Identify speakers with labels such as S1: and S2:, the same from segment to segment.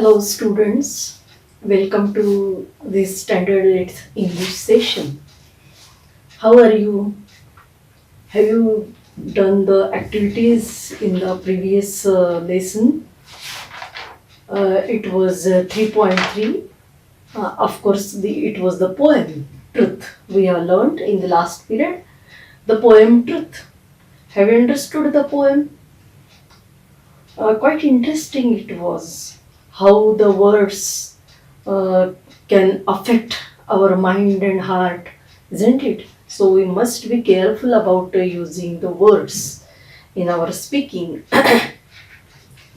S1: Hello students, welcome to this standard 8th English session. How are you? Have you done the activities in the previous lesson? It was 3.3. Of course, it was the poem Truth we have learned in the last period. The poem Truth. Have you understood the poem? Quite interesting it was. How the words can affect our mind and heart, isn't it? So we must be careful about using the words in our speaking.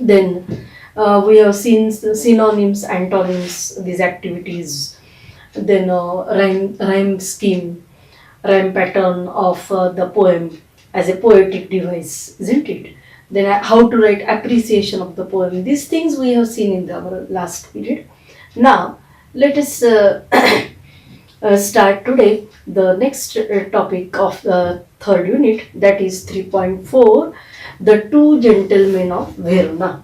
S1: Then we have seen the synonyms, antonyms, these activities. Then rhyme scheme, rhyme pattern of the poem as a poetic device, isn't it? Then how to write appreciation of the poem. These things we have seen in our last period. Now let us start today the next topic of the third unit, that is 3.4, the two gentlemen of Verona.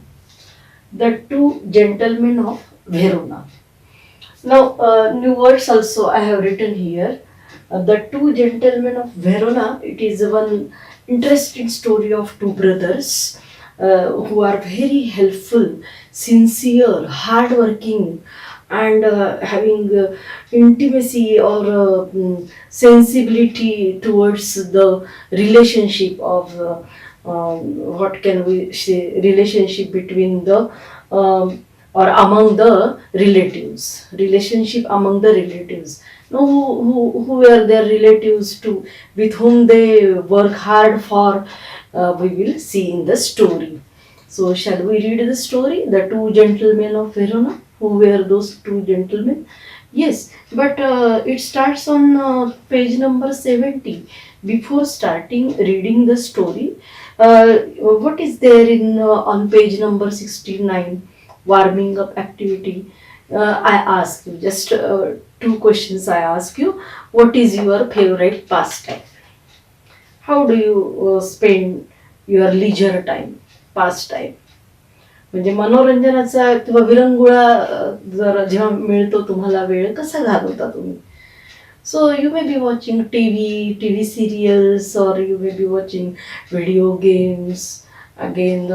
S1: The two gentlemen of Verona. Now new words also I have written here. The two gentlemen of Verona, it is one interesting story of two brothers who are very helpful, sincere, hardworking, and having intimacy or sensibility towards the relationship of what can we say, relationship between the or among the relatives, relationship among the relatives. Now, who were their relatives to with whom they work hard for, we will see in the story. So shall we read the story, the two gentlemen of Verona? Who were those two gentlemen? Yes, but it starts on page number 70. Before starting reading the story, what is there in on page number 69, warming up activity? I ask you just two questions. I ask you, what is your favorite pastime? How do you spend your leisure time, pastime? म्हणजे मनोरंजनाचा किंवा विरंगुळा जर जेव्हा मिळतो तुम्हाला वेळ, कसा घालवता तुम्ही? So you may be watching TV serials, or you may be watching video games. Again,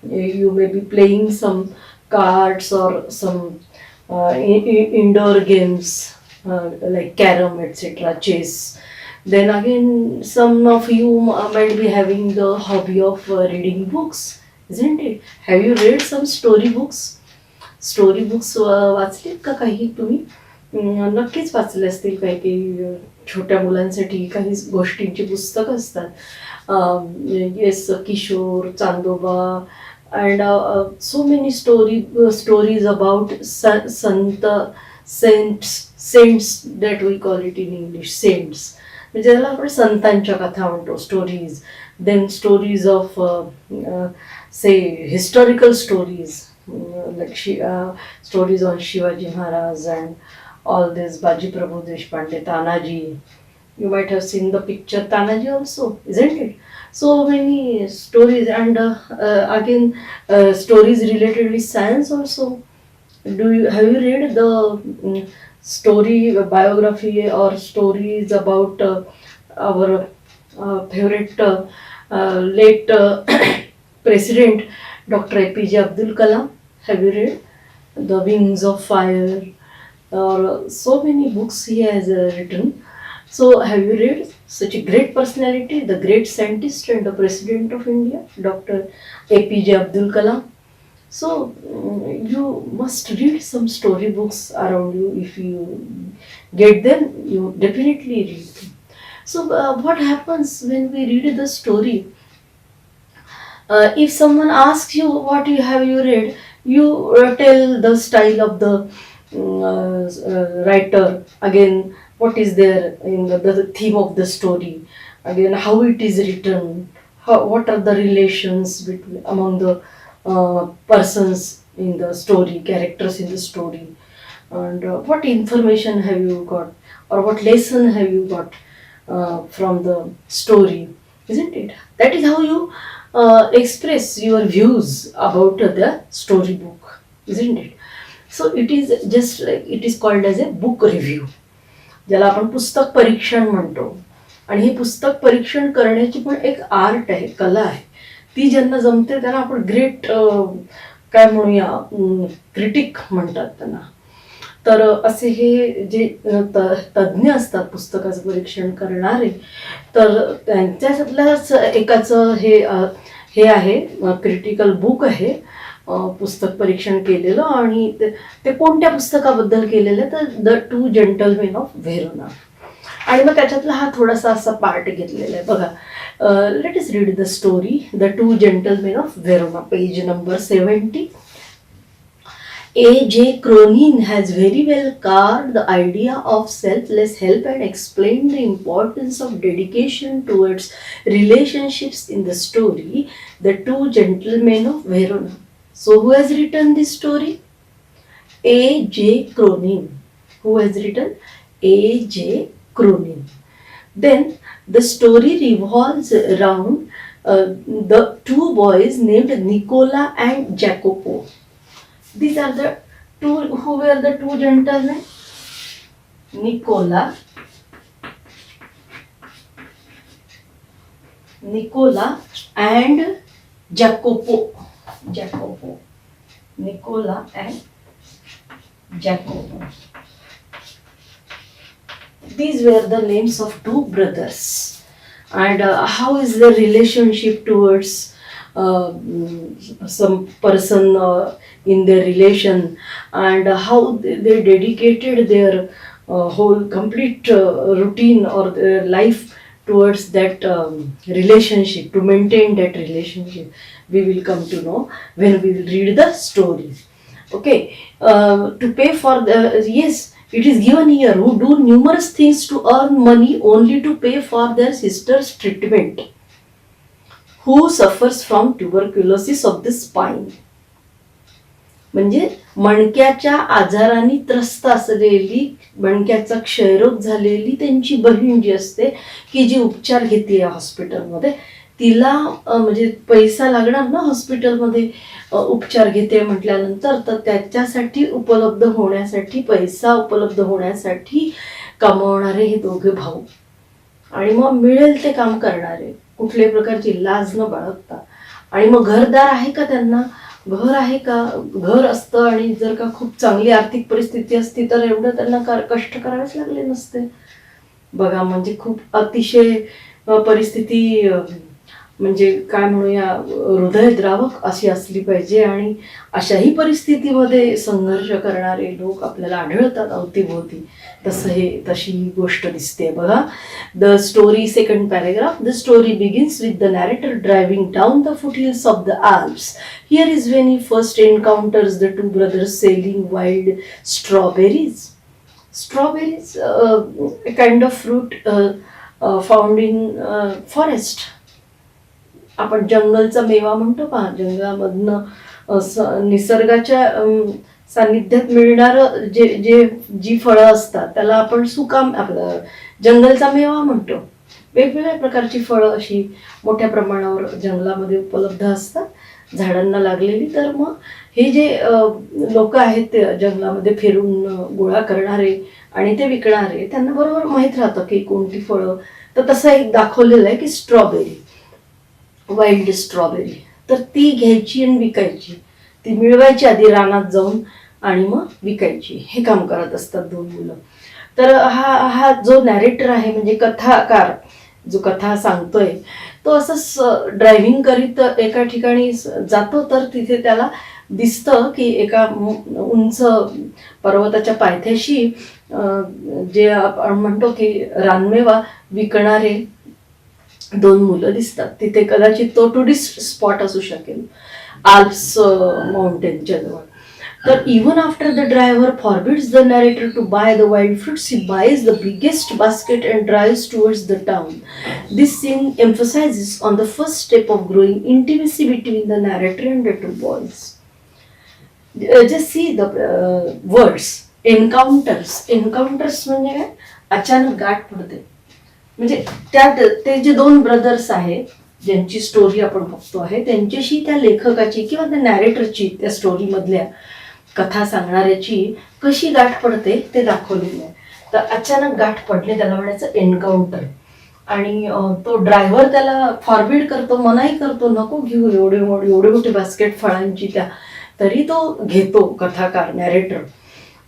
S1: you may be playing some cards or some indoor games like carom, etc., chess. Then again, some of you might be having the hobby of reading books, isn't it? Have you read some story books? Story books वाचलेत का काही तुम्ही? नक्कीच वाचले असतील. काही काही छोट्या मुलांसाठी काही गोष्टींची पुस्तकं असतात. Yes, Kishore, Chandoba, and so many stories about saints that we call it in English, saints. म्हणजे त्याला आपण संतांच्या कथा म्हणतो, stories. Then stories of say historical stories, like stories on Shivaji Maharaj and all this, Baji Prabhu Deshpande, Tanaji. You might have seen the picture Tanaji also, isn't it? So many stories, and again stories related with science also. Have you read the story, biography, or stories about our favorite late President Dr. APJ Abdul Kalam? Have you read The Wings of Fire? Or so many books he has written. So have you read such a great personality, the great scientist and the President of India, Dr. APJ Abdul Kalam? So you must read some story books around you. If you get them, you definitely read them. So what happens when we read the story? If someone asks you what have you read, you tell the style of the writer. Again, what is there in the theme of the story? Again, how it is written? What are the relations between among the persons in the story, characters in the story, and what information have you got, or what lesson have you got from the story, isn't it? That is how you express your views about the storybook, isn't it? So it is just like it is called as a book review, ज्याला आपण पुस्तक परीक्षण म्हणतो. आणि हे पुस्तक परीक्षण करण्याची पण एक आर्ट आहे, कला आहे. ती ज्यांना जमते त्यांना आपण ग्रेट काय म्हणूया क्रिटिक म्हणतात त्यांना. तर असे हे जे तज्ज्ञ असतात पुस्तकाचं परीक्षण करणारे, तर त्यांच्यातल्याच एकाचं हे आहे क्रिटिकल बुक आहे, पुस्तक परीक्षण केलेलं. आणि ते कोणत्या पुस्तकाबद्दल केलेलं तर the two gentlemen of Verona. आणि मग त्याच्यातला हा थोडासा असा पार्ट घेतलेला आहे बघा. Let us read the story the two gentlemen of Verona, page number 70. A.J. Cronin has very well carved the idea of selfless help and explained the importance of dedication towards relationships in the story The Two Gentlemen of Verona. So who has written this story? A.J. Cronin. Who has written? A.J. Cronin. Then the story revolves around the two boys named Nicola and Jacopo. These are the two, who were the two gentlemen? Nicola and Jacopo. Nicola and Jacopo. These were the names of two brothers. And how is the relationship towards some person in their relation, and how they dedicated their whole complete routine or their life towards that relationship, to maintain that relationship. We will come to know when we will read the story. Okay, to pay for the, yes, it is given here, who do numerous things to earn money only to pay for their sister's treatment, who suffers from tuberculosis of the spine. म्हणजे मणक्याच्या आजाराने त्रस्त असलेली, मणक्याचा क्षयरोग झालेली त्यांची बहीण जी असते, की जी उपचार घेते हॉस्पिटलमध्ये, तिला म्हणजे पैसा लागणार ना हॉस्पिटलमध्ये उपचार घेते म्हटल्यानंतर, तर त्याच्यासाठी उपलब्ध होण्यासाठी, पैसा उपलब्ध होण्यासाठी कमवणारे हे दोघे भाऊ. आणि मग मिळेल ते काम करणारे, कुठल्याही प्रकारची लाज न बाळगता. आणि मग घरदार आहे का त्यांना, घर आहे का, घर असतं. आणि जर का खूप चांगली आर्थिक परिस्थिती असती तर एवढं त्यांना कष्ट करावेच लागले नसते बघा. म्हणजे खूप अतिशय परिस्थिती म्हणजे काय म्हणूया हृदयद्रावक अशी असली पाहिजे. आणि अशाही परिस्थितीमध्ये संघर्ष करणारे लोक आपल्याला आढळतात अवतीभोवती. तशी गोष्ट दिसते बघा. The story, second paragraph. The story begins with the narrator driving down the foothills of the Alps. Here is when he first एन्काउंटर्स the two brothers selling wild strawberries. Strawberries, a kind of fruit found in forest. आपण जंगलचा मेवा म्हणतो पहा, जंगलामधनं निसर्गाच्या सानिध्यात मिळणारं जी फळं असतात त्याला आपण सुकाम, आपलं जंगलचा मेवा म्हणतो. वेगवेगळ्या प्रकारची फळं अशी मोठ्या प्रमाणावर जंगलामध्ये उपलब्ध असतात, झाडांना लागलेली. तर मग हे जे लोक आहेत ते जंगलामध्ये फिरून गोळा करणारे आणि ते विकणारे, त्यांना बरोबर माहीत राहतं की कोणती फळं. तर तसं एक दाखवलेलं आहे की स्ट्रॉबेरी, वाईल्ड स्ट्रॉबेरी, तर ती घ्यायची आणि विकायची. ती मिळवायची आधी रानात जाऊन आणि मग विकायची. हे काम करत असतात दोन मुलं. तर हा जो नॅरेटर आहे म्हणजे कथाकार, जो कथा सांगतोय, तो असंच ड्रायव्हिंग करीत एका ठिकाणी जातो. तर तिथे त्याला दिसतं की एका उंच पर्वताच्या पायथ्याशी जे आपण म्हणतो की रानमेवा विकणारे दोन मुलं दिसतात. तिथे कदाचित तो टुरिस्ट स्पॉट असू शकेल, आल्प्स माउंटेनच्या जवळ. तर even after the driver forbids the narrator to buy the wild fruits, he buys the biggest basket and drives towards the town. This scene emphasizes on the first step of growing intimacy between the narrator and the two boys. Just see the words encounters. Encounters म्हणजे काय, अचानक गाठ पडते. म्हणजे त्यात ते जे दोन ब्रदर्स आहेत ज्यांची स्टोरी आपण बघतो आहे, त्यांच्याशी त्या लेखकाची किंवा त्या नॅरेटरची, त्या स्टोरी मधल्या कथा सांगणाऱ्याची कशी गाठ पडते ते दाखवलेलं आहे. तर अचानक गाठ पडले, त्याला म्हणायचं एन्काउंटर. आणि तो ड्रायव्हर त्याला फॉरबिड करतो, मनाई करतो, नको घेऊ एवढे मोठी बास्केट फळांची त्या. तरी तो घेतो कथाकार, नॅरेटर.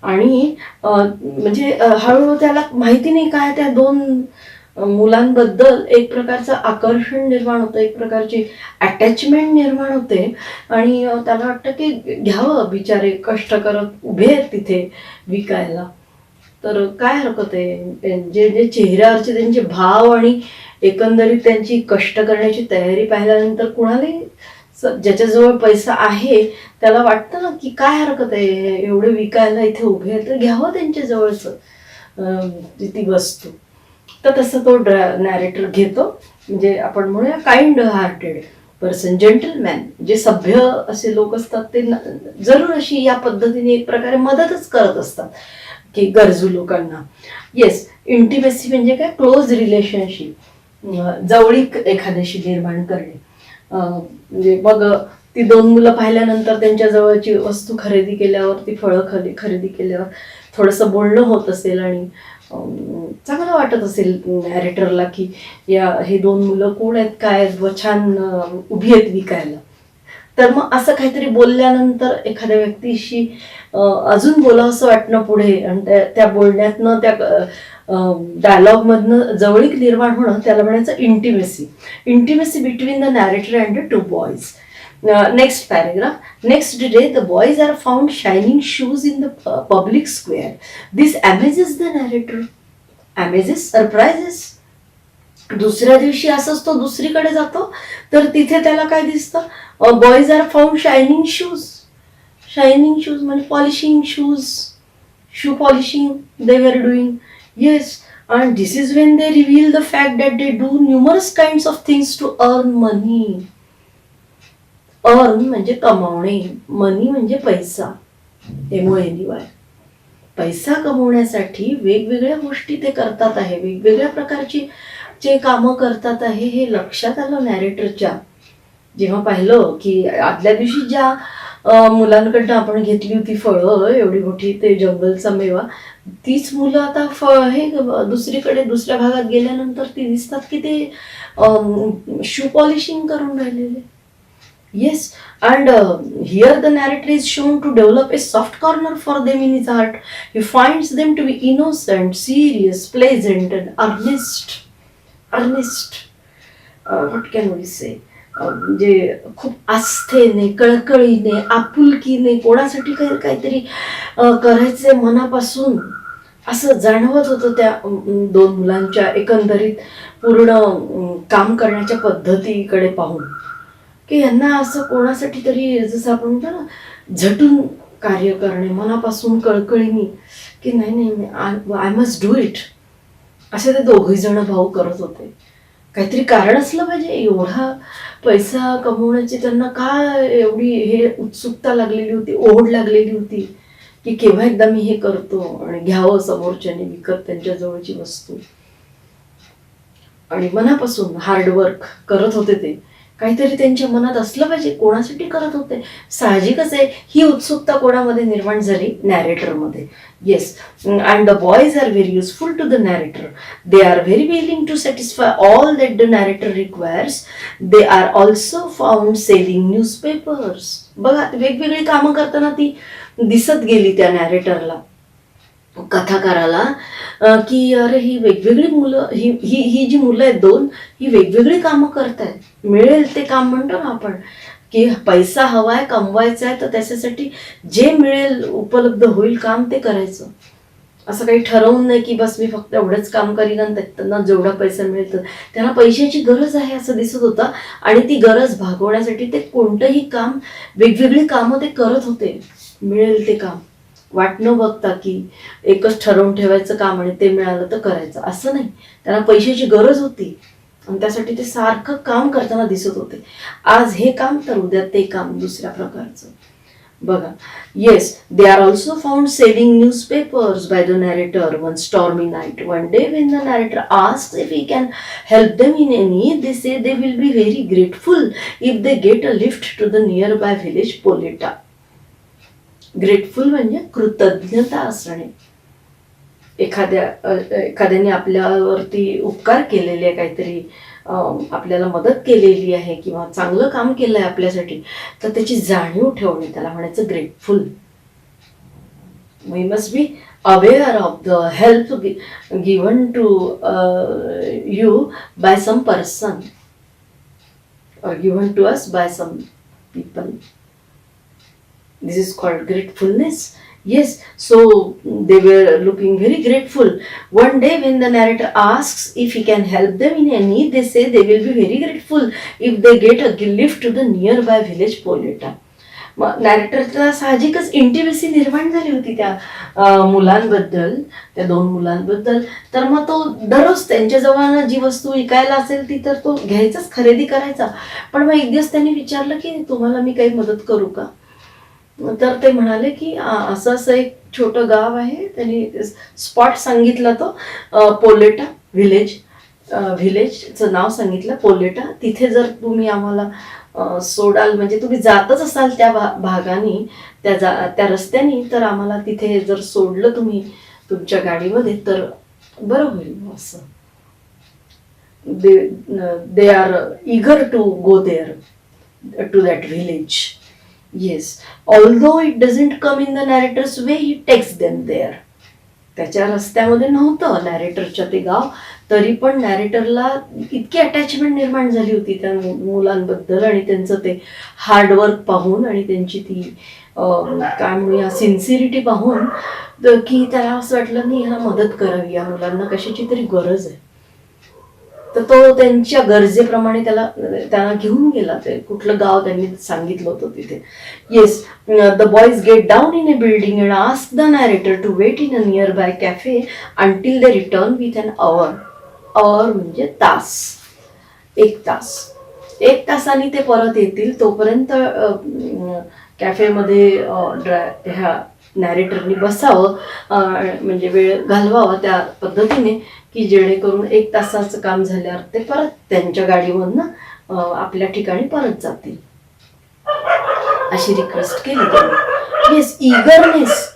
S1: आणि म्हणजे हळूहळू त्याला माहिती नाही काय त्या दोन मुलांबद्दल एक प्रकारचं आकर्षण निर्माण होतं, एक प्रकारची अटॅचमेंट निर्माण होते. आणि त्याला वाटतं की घ्यावं, बिचारे कष्ट करत उभे आहेत तिथे विकायला, तर काय हरकत आहे. जे जे चेहऱ्यावरचे त्यांचे भाव आणि एकंदरीत त्यांची कष्ट करण्याची तयारी पाहिल्यानंतर कुणालाही ज्याच्याजवळ पैसा आहे त्याला वाटतं ना की काय हरकत आहे, एवढे विकायला इथे उभे आहेत तर घ्यावं त्यांच्या जवळचं ती वस्तू. तर तसं तो नॅरेटर घेतो. म्हणजे आपण म्हणूया काइंड हार्टेड पर्सन, जेंटलमॅन, जे सभ्य असे लोक असतात ते जरूर अशी या पद्धतीने एक प्रकारे मदतच करत असतात की गरजू लोकांना. येस, इंटिमेसी म्हणजे काय, क्लोज रिलेशनशिप, जवळीक एखाद्याशी निर्माण करणे. म्हणजे मग ती दोन मुलं पाहिल्यानंतर त्यांच्या जवळची वस्तू खरेदी केल्यावर, ती फळं खरेदी केल्यावर थोडंसं बोलणं होत असेल आणि चांगलं वाटत असेल नॅरेटरला की हे दोन मुलं कोण आहेत, काय व छान उभी आहेत विकायला. तर मग असं काहीतरी बोलल्यानंतर एखाद्या व्यक्तीशी अजून बोलावंसं वाटणं पुढे, आणि त्या बोलण्यातनं, त्या डायलॉगमधनं जवळीक निर्माण होणं, त्याला म्हणायचं intimacy. Intimacy between the narrator and the two boys. Next paragraph. Next day, the boys are found shining shoes in the public square. This amazes the narrator. Amazes, surprises. दुसऱ्या दिवशी असंच तो दुसरीकडे जातो, तर तिथे त्याला काय दिसतं, boys are found shining shoes. Shining shoes म्हणजे polishing shoes, shoe polishing they were doing. Yes, and this is when they reveal the fact that they do numerous kinds of things to earn money. Earn म्हणजे कमावणे, मनी म्हणजे पैसा, MONEY. पैसा कमवण्यासाठी वेगवेगळ्या गोष्टी ते करतात आहे, वेगवेगळ्या प्रकारची जे कामं करतात आहे हे लक्षात आलं नॅरेटरच्या. जेव्हा पाहिलं की आदल्या दिवशी ज्या मुलांकडनं आपण घेतली होती फळं एवढी मोठी, ते जंगलचा मेवा, तीच मुलं आता हे दुसरीकडे दुसऱ्या भागात गेल्यानंतर ती दिसतात की ते शू पॉलिशिंग करून राहिलेले. Yes, and here the narrator is shown to develop a soft corner for them in his heart. He finds them to be innocent, serious, pleasant, and earnest. Earnest. What can we say? जे खूप आस्थेने, कळकळीने, आपुलकीने कोणासाठी काहीतरी करायचे मनापासून असं जाणवत होतं त्या दोन मुलांच्या एकंदरीत पूर्ण काम करण्याच्या पद्धतीकडे पाहून, की यांना असं कोणासाठी तरी, जसं आपण म्हणतो ना, झटून कार्य करणे, मनापासून कळकळीने की नाही आय मस्ट डू इट, असे ते दोघे जण भाऊ करत होते. काहीतरी कारण असलं पाहिजे, एवढा पैसा कमवण्याची त्यांना का एवढी हे उत्सुकता लागलेली होती, ओढ लागलेली होती की केव्हा एकदा मी हे करतो आणि घ्यावं समोरच्याने विकत त्यांच्या जवळची वस्तू. आणि मनापासून हार्डवर्क करत होते ते, काहीतरी त्यांच्या मनात असलं पाहिजे, कोणासाठी करत होते. साहजिकच आहे ही उत्सुकता कोणामध्ये निर्माण झाली, नॅरेटरमध्ये. Yes, and the boys are very useful to the narrator. They are very willing to satisfy all that the narrator requires. They are also found selling newspapers. बघा, वेगवेगळी कामं करताना ती दिसत गेली त्या नॅरेटरला, कथाकाराला, की अरे ही वेगवेगळी मुलं, ही जी मुलं आहेत दोन, ही वेगवेगळी कामं करतायत. मिळेल ते काम म्हणतो ना आपण, की पैसा हवाय, कमवायचा आहे, तर त्याच्यासाठी जे मिळेल, उपलब्ध होईल काम ते करायचं. असं काही ठरवून नाही की बस मी फक्त एवढंच काम करीन आणि त्यांना जेवढा पैसा मिळेल तर. त्यांना पैशाची गरज आहे असं दिसत होतं, आणि ती गरज भागवण्यासाठी ते कोणतंही काम, वेगवेगळी कामं ते करत होते. मिळेल ते काम, वाट न बघता की एकच ठरवून ठेवायचं काम आणि ते मिळालं तर करायचं, असं नाही. त्यांना पैशाची गरज होती आणि त्यासाठी ते सारखं काम करताना दिसत होते. आज हे काम तर उद्या ते काम दुसऱ्या प्रकारचं. बघा, yes, they are also found selling newspapers by the narrator one stormy night. One day when the narrator asked if he can help them in any, they say they will be very grateful if they get a lift to the near by village Poleta. Grateful म्हणजे कृतज्ञता असणे. एखाद्याने आपल्यावरती उपकार केलेले, काहीतरी आपल्याला मदत केलेली आहे किंवा चांगलं काम केलंय आपल्यासाठी, तर त्याची जाणीव ठेवणे, त्याला म्हणायचं grateful. We must be aware of the help given to you by some person or given to us by some people. This is called gratefulness. Yes, so they were looking very grateful. One day when the narrator asks if he can help them in any need, they say they will be very grateful if they get a lift to the nearby village Poleta. मग नॅरेटरला साहजिकच intimacy निर्माण झाली होती त्या मुलांबद्दल, त्या 2 मुलांबद्दल. तर मग तो दररोज त्यांच्याजवळ जी वस्तू विकायला असेल ती तर तो घ्यायचाच, खरेदी करायचा. पण मग एक दिवस त्यांनी विचारलं की तुम्हाला मी काही मदत करू का? तर ते म्हणाले की असं असं एक छोटं गाव आहे. त्यांनी स्पॉट सांगितला, तो पोलेटा व्हिलेजचं नाव सांगितलं, पोलेटा. तिथे जर तुम्ही आम्हाला सोडाल, म्हणजे तुम्ही जातच असाल त्या भागाने, त्या रस्त्याने, तर आम्हाला तिथे जर सोडलं तुम्ही तुमच्या गाडीमध्ये तर बरं होईल. असं they are eager to go there to that village. Yes, although it doesn't come in the narrator's way, he takes them there. त्याच्या रस्त्यामध्ये नव्हतं नॅरेटरच्या ते गाव, तरी पण नॅरेटरला इतकी अटॅचमेंट निर्माण झाली होती त्या मुलांबद्दल आणि त्यांचं ते हार्डवर्क पाहून आणि त्यांची ती काय म्हणूया सिन्सिरिटी पाहून, की त्याला असं वाटलं नाही ह्याला मदत करावी, या मुलांना कशाची तरी गरज आहे. तर तो त्यांच्या गरजेप्रमाणे त्यांना घेऊन गेला. ते कुठलं गाव त्यांनी सांगितलं होतं तिथे. Yes, the boys get down in a building and ask the narrator to wait in a near by cafe until they return with an hour. Hour म्हणजे तास, 1 तास. 1 तासाने ते परत येतील, तोपर्यंत कॅफेमध्ये ह्या नॅरेटरनी बसावं, म्हणजे वेळ घालवावा त्या पद्धतीने, की जेणेकरून 1 तासाचं काम झाल्यावर ते परत त्यांच्या गाडीवरनं आपल्या ठिकाणी परत जातील, अशी रिक्वेस्ट केली त्यांनी. येस,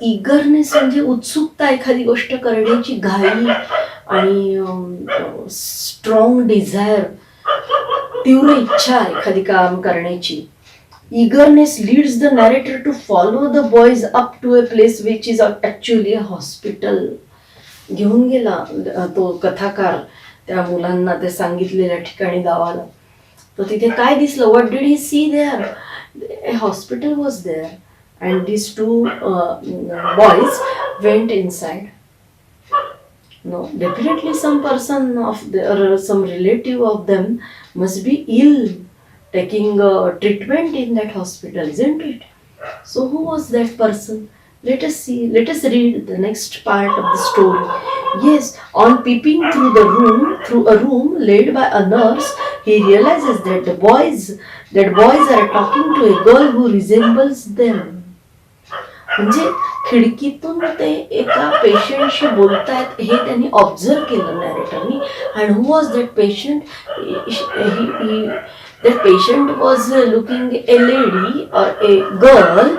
S1: इगरनेस म्हणजे उत्सुकता, एखादी गोष्ट करण्याची घाई आणि स्ट्रॉंग डिझायर, तीव्र इच्छा एखादी काम करण्याची. Eagerness leads the narrator to follow the boys up to a place which is actually a hospital. घेऊन गेला तो कथाकार त्या मुलांना त्या सांगितलेल्या ठिकाणी गावाला. तर तिथे काय दिसलं? What did he see there? A hospital was there and these 2 boys went inside. No, definitely some person of or some relative of them must be ill, taking treatment in that hospital, isn't it? So who was that person? Let us see, let us read the next part of the story. Yes, on peeping through a room led by a nurse, he realizes that boys are talking to a girl who resembles them. म्हणजे खिडकीतून ते एका पेशंटशी बोलतायत हे त्यांनी observe केलं नॅरेटरनी. And who was that patient? That patient was looking a lady or a girl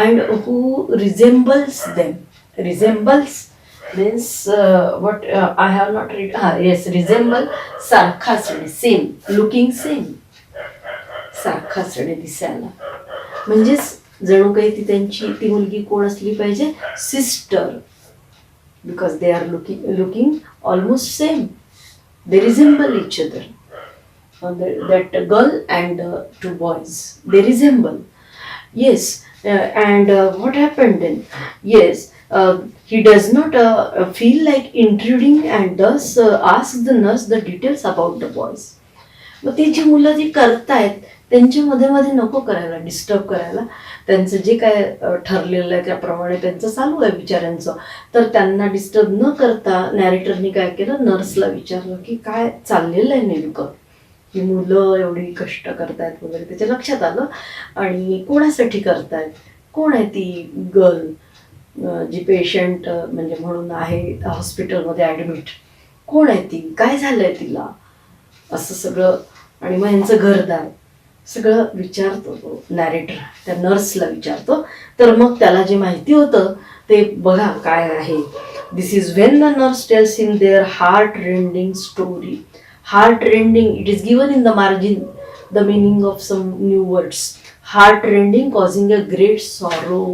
S1: and who resembles them. Resembles means what I have not read. Yes, resemble, सारखा असणे, same, looking same, सारखा असणे दिसायला. म्हणजेच जणू काही ती मुलगी कोण असली पाहिजे? Sister, because they are looking almost same. They resemble each other. That girl and 2 boys, they resemble. Yes, and what happened then? Yes, he does not feel like intruding and thus asks the nurse the details about the boys. मग ती जी मुलं जी करतायत त्यांच्या मध्ये नको करायला, disturb करायला. त्यांचं जे काय ठरलेलं आहे त्याप्रमाणे त्यांचं चालू आहे बिचाऱ्यांचं. तर त्यांना डिस्टर्ब न करता नॅरेटरनी काय केलं, नर्सला विचारलं की काय चाललेलं आहे नेमकं, ही मुलं एवढी कष्ट करतायत वगैरे. त्याच्या लक्षात आलं. आणि कोणासाठी करतायत, कोण आहे ती गर्ल जी पेशंट म्हणजे म्हणून आहे हॉस्पिटलमध्ये ॲडमिट, कोण आहे ती, काय झालंय तिला, असं सगळं. आणि मग यांचं घरदार सगळं विचारतो तो नॅरेटर, त्या नर्सला विचारतो. तर मग त्याला जे माहिती होतं ते बघा काय आहे. This is when the nurse tells him their heart rending story. Heart rending, it is given in the margin the meaning of some new words. Heart rending causing a great sorrow,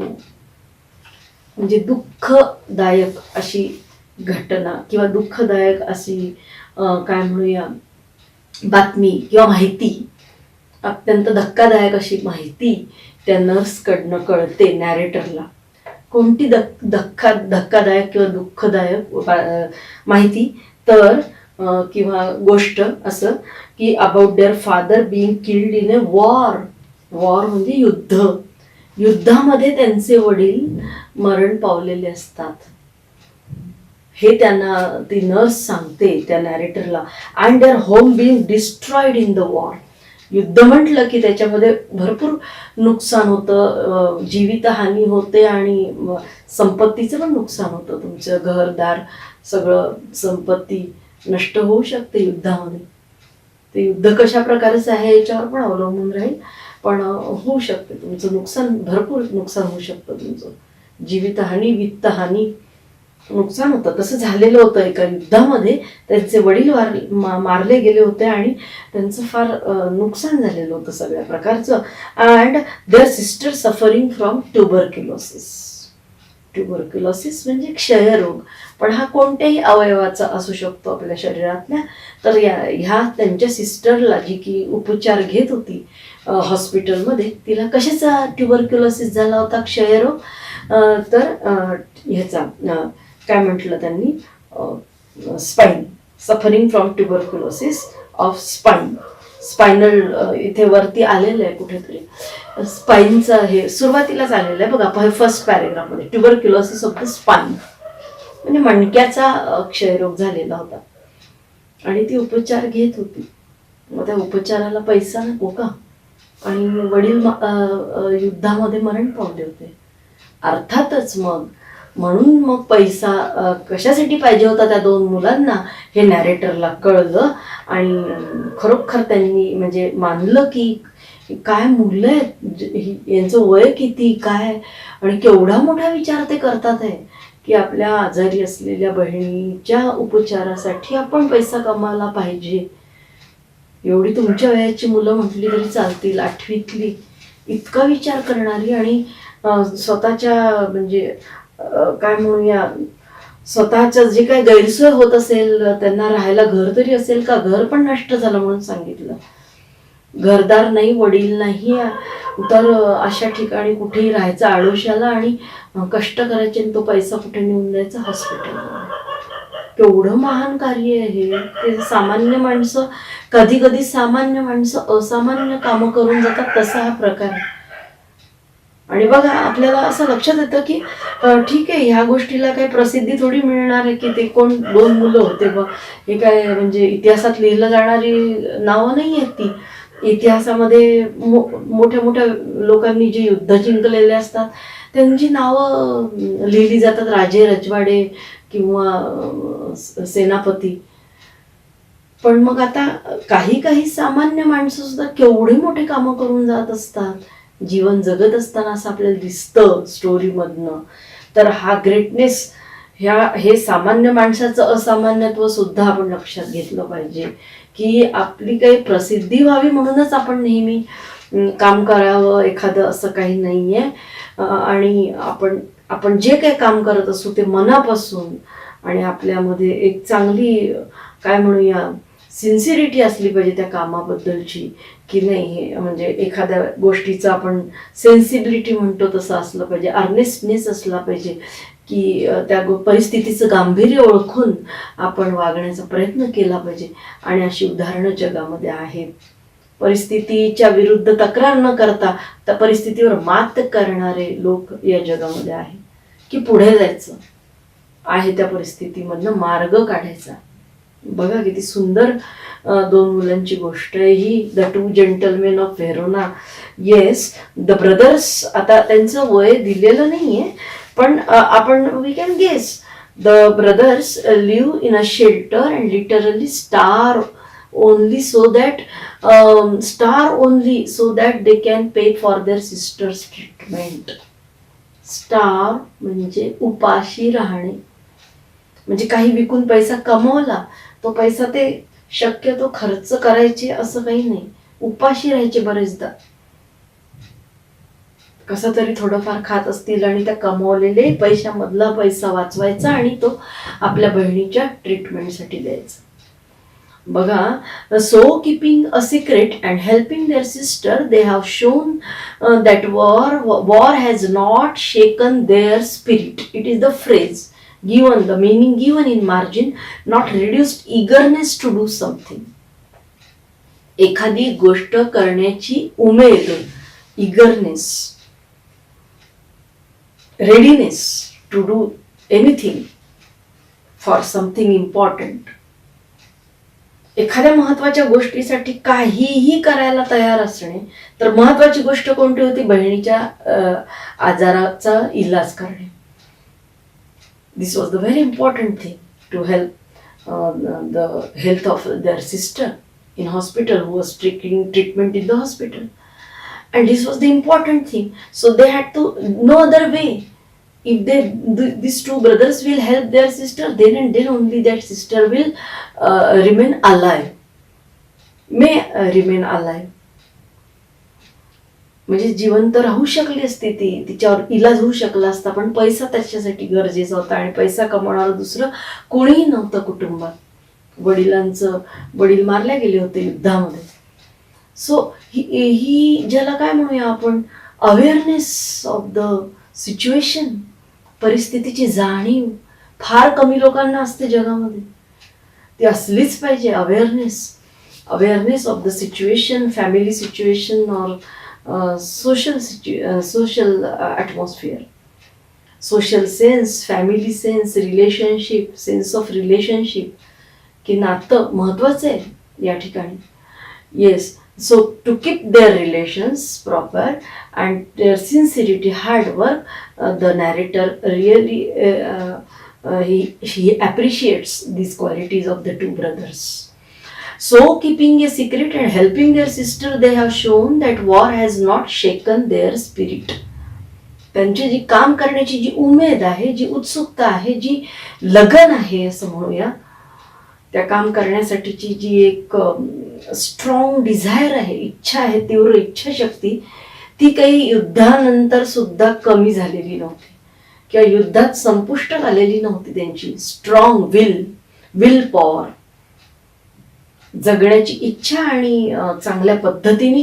S1: म्हणजे दुःखदायक अशी घटना किंवा दुःखदायक अशी काय म्हणूया बातमी किंवा माहिती, अत्यंत धक्कादायक अशी माहिती त्या नर्सकडनं कळते नॅरेटरला. कोणती धक्कादायक किंवा दुःखदायक माहिती तर किंवा गोष्ट असं की about their father being killed in a war. War म्हणजे युद्ध. युद्धामध्ये त्यांचे वडील मरण पावलेले असतात हे त्यांना ती नर्स सांगते त्या नॅरेटरला. And their home being destroyed in the war. युद्ध म्हटलं की त्याच्यामध्ये भरपूर नुकसान होतं, जीवितहानी होते आणि संपत्तीचं पण नुकसान होतं. तुमचं घरदार सगळं संपत्ती नष्ट होऊ शकते युद्धामध्ये. ते युद्ध कशा प्रकारेच आहे याच्यावर पण अवलंबून राहील, पण होऊ शकते तुमचं नुकसान, भरपूर नुकसान होऊ शकतं तुमचं. जीवितहानी, वित्तहानी, नुकसान होतं. तसं झालेलं होतं एका युद्धामध्ये. त्यांचे वडील मारले गेले होते आणि त्यांचं फार नुकसान झालेलं होतं सगळ्या प्रकारचं. And their sister suffering from tuberculosis. Tuberculosis म्हणजे क्षयरोग, पण हा कोणत्याही अवयवाचा असू शकतो आपल्या शरीरातल्या. तर ह्या त्यांच्या सिस्टरला जी की उपचार घेत होती हॉस्पिटलमध्ये, तिला कशाचा ट्युबरक्युलोसिस झाला होता, क्षयरोग. तर ह्याचा काय म्हटलं त्यांनी, spine, suffering from tuberculosis of spine. Spinal इथे वरती आलेलं आहे कुठेतरी, स्पाईनचं हे सुरुवातीलाच आलेलं आहे बघा फर्स्ट पॅरेग्राफमध्ये. ट्युबरक्युलोसिस ऑफ द स्पाईन म्हणजे मणक्याचा क्षयरोग झालेला होता आणि ती उपचार घेत होती. मग त्या उपचाराला पैसा नको का, आणि वडील युद्धामध्ये मरण पावले होते. अर्थातच म्हणून मग पैसा कशासाठी पाहिजे होता त्या दोन मुलांना हे नॅरेटरला कळलं. आणि खरोखर त्यांनी म्हणजे मानलं की काय मुलं आहेत, यांचं वय किती काय, आणि केवढा मोठा विचार ते करतात आहे की आपल्या आजारी असलेल्या बहिणीच्या उपचारासाठी आपण पैसा कमावला पाहिजे. एवढी तुमच्या वयाची मुलं म्हटली तरी चालतील, 8वीतली, इतका विचार करणारी आणि स्वतःच्या म्हणजे काय म्हणूया स्वतःचं जे काही गैरसोय होत असेल, त्यांना राहायला घर तरी असेल का, घर पण नष्ट झालं म्हणून सांगितलं. घरदार नाही, वडील नाही, तर अशा ठिकाणी कुठेही राहायचं आडोशाला आणि कष्ट करायचे आणि तो पैसा कुठे नेऊन द्यायचा, हॉस्पिटलमध्ये. केवढं महान कार्य आहे ते. सामान्य माणसं कधी कधी सामान्य माणसं असामान्य कामं करून जातात, तसा हा प्रकार आहे. आणि बघा आपल्याला असं लक्षात येतं की ठीक आहे, ह्या गोष्टीला काही प्रसिद्धी थोडी मिळणार आहे की ते कोण दोन मुलं होते बघ, हे काय म्हणजे इतिहासात लिहिलं जाणारी नावं नाही आहेत ती. इतिहासामध्ये मोठ्या मोठ्या लोकांनी जे युद्ध जिंकलेले असतात त्यांची नावं लिहिली जातात, राजे रजवाडे किंवा सेनापती. पण मग आता काही सामान्य माणसं सुद्धा केवढे मोठे कामं करून जात असतात जीवन जगत असताना, असं आपल्याला दिसतं स्टोरीमधनं. तर हा ग्रेटनेस, हे सामान्य माणसाचं असामान्यत्व सुद्धा आपण लक्षात घेतलं पाहिजे की आपली काही प्रसिद्धी व्हावी म्हणूनच आपण नेहमी काम करावं एखादं असं काही नाही आहे. आणि आपण जे काही काम करत असू ते मनापासून, आणि आपल्यामध्ये एक चांगली काय म्हणूया सिन्सिरिटी असली पाहिजे त्या कामाबद्दलची, की नाही हे म्हणजे एखाद्या गोष्टीचं आपण सेन्सिबिलिटी म्हणतो तसं असलं पाहिजे, अर्नेस्टनेस असला पाहिजे की त्या परिस्थितीचं गांभीर्य ओळखून आपण वागण्याचा प्रयत्न केला पाहिजे. आणि अशी उदाहरणं जगामध्ये आहेत. परिस्थितीच्या विरुद्ध तक्रार न करता त्या परिस्थितीवर मात करणारे लोक या जगामध्ये आहेत, की पुढे जायचं आहे, त्या परिस्थितीमधनं मार्ग काढायचा. बघा किती सुंदर दोन मुलांची गोष्ट आहे ही. The two gentlemen of Verona. Yes, the brothers, आता त्यांचं वय दिलेलं नाहीये पण आपण we can guess. The brothers live in a shelter and literally starve only so that star only so that they can pay for their sister's treatment. Star म्हणजे उपाशी राहणे, म्हणजे काही विकून पैसा कमवला, तो पैसा ते शक्यतो खर्च करायचे असं काही नाही, उपाशी राहायचे बरेचदा. कसं तरी थोडंफार खात असतील आणि त्या कमवलेले पैशामधला पैसा वाचवायचा आणि तो आपल्या बहिणीच्या ट्रीटमेंटसाठी द्यायचा. बघा, so keeping a secret and helping their sister they have shown that war has not shaken their spirit. It is the phrase given, the meaning given in margin, not reduced eagerness to do something. एखादी गोष्ट करण्याची उमेद, eagerness, readiness to do anything for something important. एखाद्या महत्वाच्या गोष्टीसाठी काहीही करायला तयार असणे. तर महत्वाची गोष्ट कोणती होती? बहिणीच्या आजाराचा इलाज करणे. This was the very important thing to help the health of their sister in hospital who was taking treatment in the hospital, and this was the important thing. So they had to, no other way. If these two brothers will help their sister, then and then only that sister will remain alive, may remain alive. म्हणजे जिवंत राहू शकली असती ती, तिच्यावर इलाज होऊ शकला असता, पण पैसा त्याच्यासाठी गरजेचा होता आणि पैसा कमवणारं दुसरं कोणीही नव्हतं कुटुंबात. वडील मारले गेले होते युद्धामध्ये. सो ही ज्याला काय म्हणूया आपण, अवेअरनेस ऑफ द सिच्युएशन, परिस्थितीची जाणीव फार कमी लोकांना असते जगामध्ये. ती असलीच पाहिजे. Awareness of the situation, family situation और social atmosphere, social sense, family sense, relationship, sense of relationship, की नातं महत्वाचं आहे या ठिकाणी. Yes, so to keep their relations proper and their sincerity, hard work, the narrator really he appreciates these qualities of the two brothers. So keeping a secret and helping their sister, they have shown that war has not shaken their spirit. त्यांची जी काम करण्याची जी उमेद आहे, जी उत्सुकता आहे, जी लगन आहे असं म्हणूया, त्या काम करण्यासाठीची जी एक स्ट्रॉंग डिझायर आहे, इच्छा आहे, तीव्र इच्छाशक्ती, ती काही युद्धानंतर सुद्धा कमी झालेली नव्हती किंवा युद्धात संपुष्टात आलेली नव्हती. त्यांची स्ट्रॉंग विल पॉवर, जगण्याची इच्छा आणि चांगल्या पद्धतीने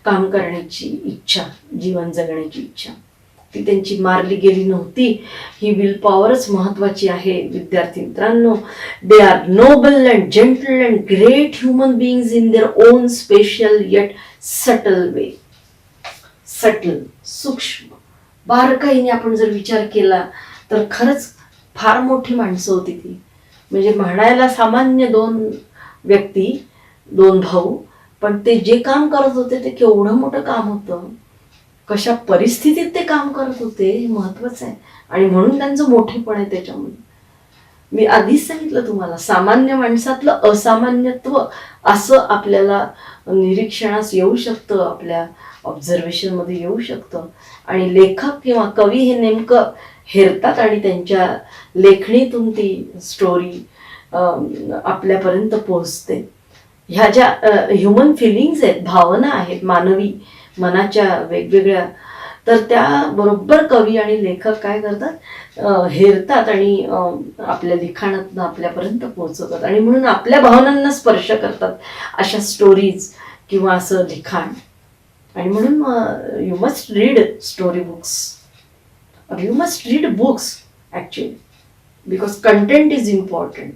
S1: काम करण्याची इच्छा, जीवन जगण्याची इच्छा, ती त्यांची मारली गेली नव्हती. ही विल पॉवरच महत्वाची आहे विद्यार्थी मित्रांनो. They are noble and gentle and great human beings in their own special eight subtle way. Subtle, सूक्ष्म, बारकाईने आपण जर विचार केला तर खरंच फार मोठी माणसं होती ती. म्हणजे म्हणायला सामान्य दोन व्यक्ती, दोन भाऊ, पण ते जे काम करत होते ते केवढं मोठं काम होतं, कशा परिस्थितीत ते काम करत होते हे महत्वाचं आहे. आणि म्हणून त्यांचं मोठेपण आहे त्याच्यामध्ये. मी आधीच सांगितलं तुम्हाला, सामान्य माणसातलं असामान्यत्व असं आपल्याला निरीक्षणास येऊ शकतं, आपल्या ऑब्झर्वेशन मध्ये येऊ शकतं. आणि लेखक किंवा कवी हे नेमकं हेरतात आणि त्यांच्या लेखणीतून ती स्टोरी आपल्यापर्यंत पोहोचते. ह्या ज्या ह्युमन फिलिंग्स आहेत, भावना आहेत, मानवी मनाच्या वेगवेगळ्या, तर त्या बरोबर कवी आणि लेखक काय करतात, हेरतात आणि आपल्या लिखाणातनं आपल्यापर्यंत पोहोचवतात आणि म्हणून आपल्या भावनांना स्पर्श करतात अशा स्टोरीज किंवा असं लिखाण. आणि म्हणून you must read story books, or you must read books actually, because content is important,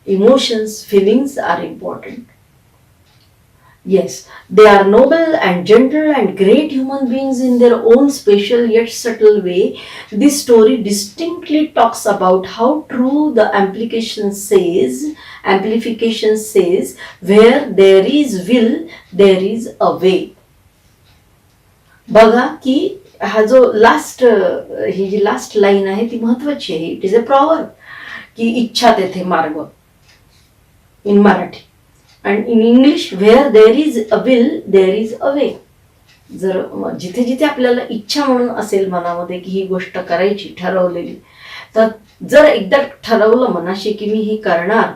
S1: emotions, feelings are important. Yes, they are noble and gentle and great human beings in their own special yet subtle way. This story distinctly talks about how true the amplification says, where there is will, there is a way. बघा की हा जो ही जी last line आहे ती महत्वाची आहे. It is a proverb की इच्छा तेथे मार्ग in Marathi. And in English, where there is a will there is a way. जर जिथे जिथे आपल्याला इच्छा म्हणून असेल मनामध्ये की ही गोष्ट करायची ठरवलेली, तर जर एकदा ठरवलं मनाशी की मी हे करणार,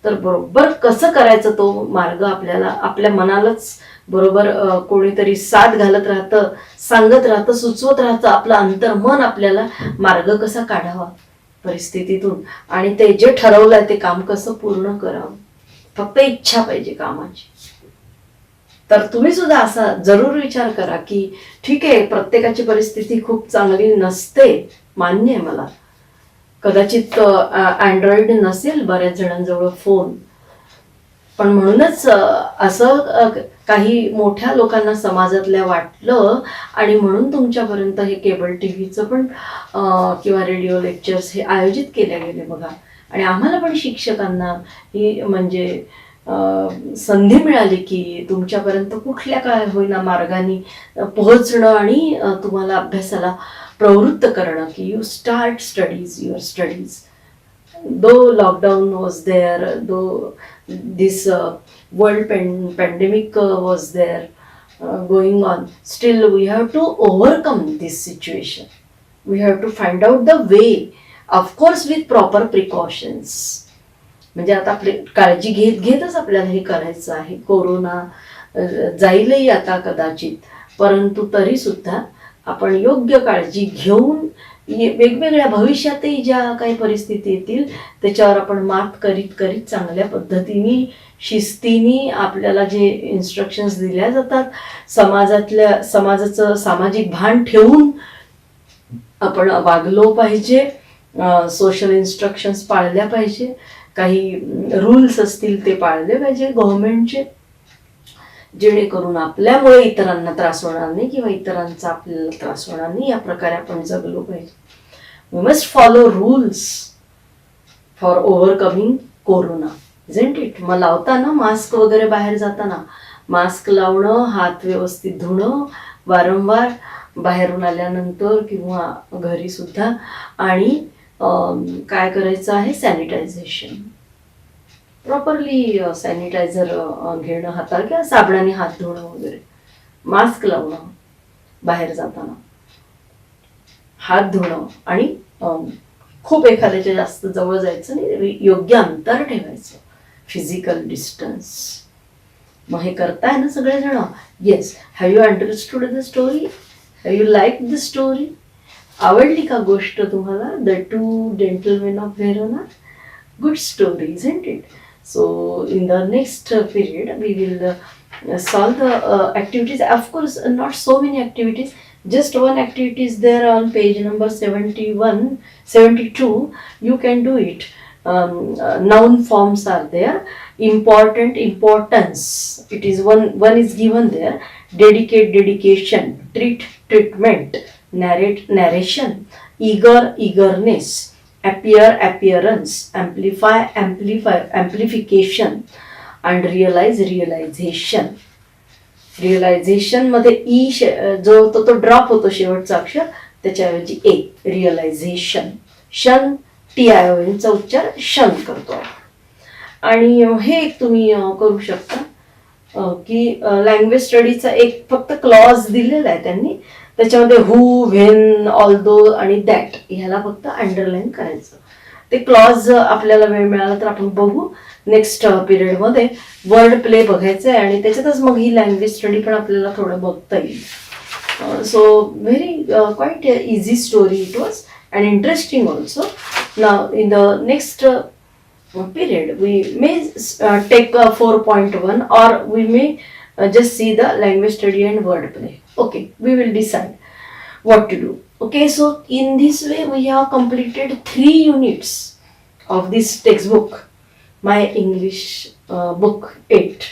S1: तर बरोबर कसं करायचं तो मार्ग आपल्याला, आपल्या मनालाच बरोबर कोणीतरी साथ घालत राहतं, सांगत राहतं, सुचवत राहतं. आपलं अंतर्मन आपल्याला मार्ग कसा काढावा परिस्थितीतून, आणि ते जे ठरवलंय ते काम कसं पूर्ण करावं. फक्त इच्छा पाहिजे कामाची. तर तुम्ही सुद्धा असा जरूर विचार करा की ठीक आहे, प्रत्येकाची परिस्थिती खूप चांगली नसते, मान्य आहे मला. कदाचित अँड्रॉइड नसेल बऱ्याच जणांजवळ फोन, पण म्हणूनच असं काही मोठ्या लोकांना समाजातल्या वाटलं आणि म्हणून तुमच्यापर्यंत हे केबल टीव्हीचं पण किंवा रेडिओ लेक्चर्स हे आयोजित केले गेले बघा. आणि आम्हाला पण शिक्षकांना ही म्हणजे संधी मिळाली की तुमच्यापर्यंत कुठल्या काय होईना मार्गाने पोहोचणं आणि तुम्हाला अभ्यासाला प्रवृत्त करणं की you start studies, your studies. Though lockdown was there, though this world pandemic was there going on, still we have to overcome this situation. We have to find out the way, of course with proper precautions. म्हणजे आता आपली काळजी घेतच आपल्याला हे करायचं आहे. Corona जाईलही आता कदाचित, परंतु तरी सुद्धा आपण योग्य काळजी घेऊन वेगवेगळ्या भविष्यातही ज्या काही परिस्थिती येतील त्याच्यावर आपण मात करीत करीत चांगल्या पद्धतीने शिस्तीने आपल्याला जे इन्स्ट्रक्शन्स दिल्या जातात, समाजाचं सामाजिक भान ठेवून आपण वागलो पाहिजे. सोशल इन्स्ट्रक्शन्स पाळल्या पाहिजे, काही रूल्स असतील ते पाळले पाहिजे गव्हर्नमेंटचे, जेणेकरून आपल्यामुळे इतरांना त्रास होणार नाही किंवा इतरांचा आपल्याला त्रास होणार नाही, या प्रकारे आपण जगलो पाहिजे. We must follow rules for overcoming corona, isn't it. मग लावताना मास्क वगैरे, बाहेर जाताना मास्क लावणं, हात व्यवस्थित धुणं वारंवार बाहेरून आल्यानंतर किंवा घरी सुद्धा, आणि काय करायचं आहे, सॅनिटायझेशन, प्रॉपरली सॅनिटायझर घेणं हाताला किंवा साबणाने हात धुणं वगैरे, मास्क लावणं, बाहेर जाताना हात धुणं, आणि खूप एखाद्याच्या जास्त जवळ जायचं नाही, योग्य अंतर ठेवायचं, फिजिकल डिस्टन्स. मग हे करताय ना सगळेजण? Yes. Have you understood the story? Have you like the story? आवडली का गोष्ट तुम्हाला? The two gentlemen of Verona. Good story, isn't it? So in the next period we will solve the activities. Of course not so many activities, just one activity is there on page number 72. You can do it. Noun forms are there. Important, importance, it is one is given there. Dedicate, dedication. Treat, treatment. Narrate, narration. Eager, eagerness. Appear, appearance. Amplify, amplification. And realize, realization. Realization मध्ये ई जो होतो तो drop होतो, शेवटचा अक्षर, त्याच्याऐवजी ए. Realisation. शन, TION चा उच्चार शन करतो. आणि हे एक तुम्ही करू शकता की लँग्वेज स्टडीचा एक फक्त क्लॉज दिलेला आहे त्यांनी, त्याच्यामध्ये हू, व्हेन, ऑल्दो आणि दॅट ह्याला फक्त अंडरलाईन करायचं. ते क्लॉज आपल्याला वेळ मिळाला तर आपण बघू नेक्स्ट पिरियडमध्ये. वर्ड प्ले बघायचं आहे आणि त्याच्यातच मग ही लँग्वेज स्टडी पण आपल्याला थोडं बघता येईल. So very quite easy story it was and interesting also. Now in the next period we may take 4.1 or we may just see the language study and word play. Okay, we will decide what to do. Okay, so in this way we have completed 3 units of this textbook, my English book 8.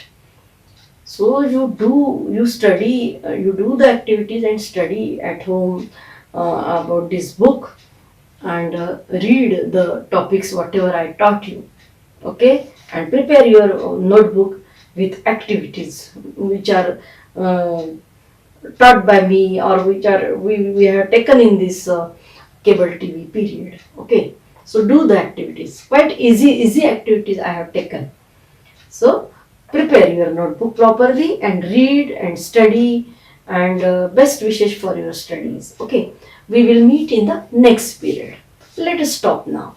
S1: So you study, you do the activities and study at home about this book and read the topics whatever I taught you. Okay, and prepare your notebook with activities which are taught by me or which are we have taken in this cable TV period. Okay, so do the activities, quite easy activities I have taken. So prepare your notebook properly and read and study, and best wishes for your studies. Okay, we will meet in the next period. Let us stop now.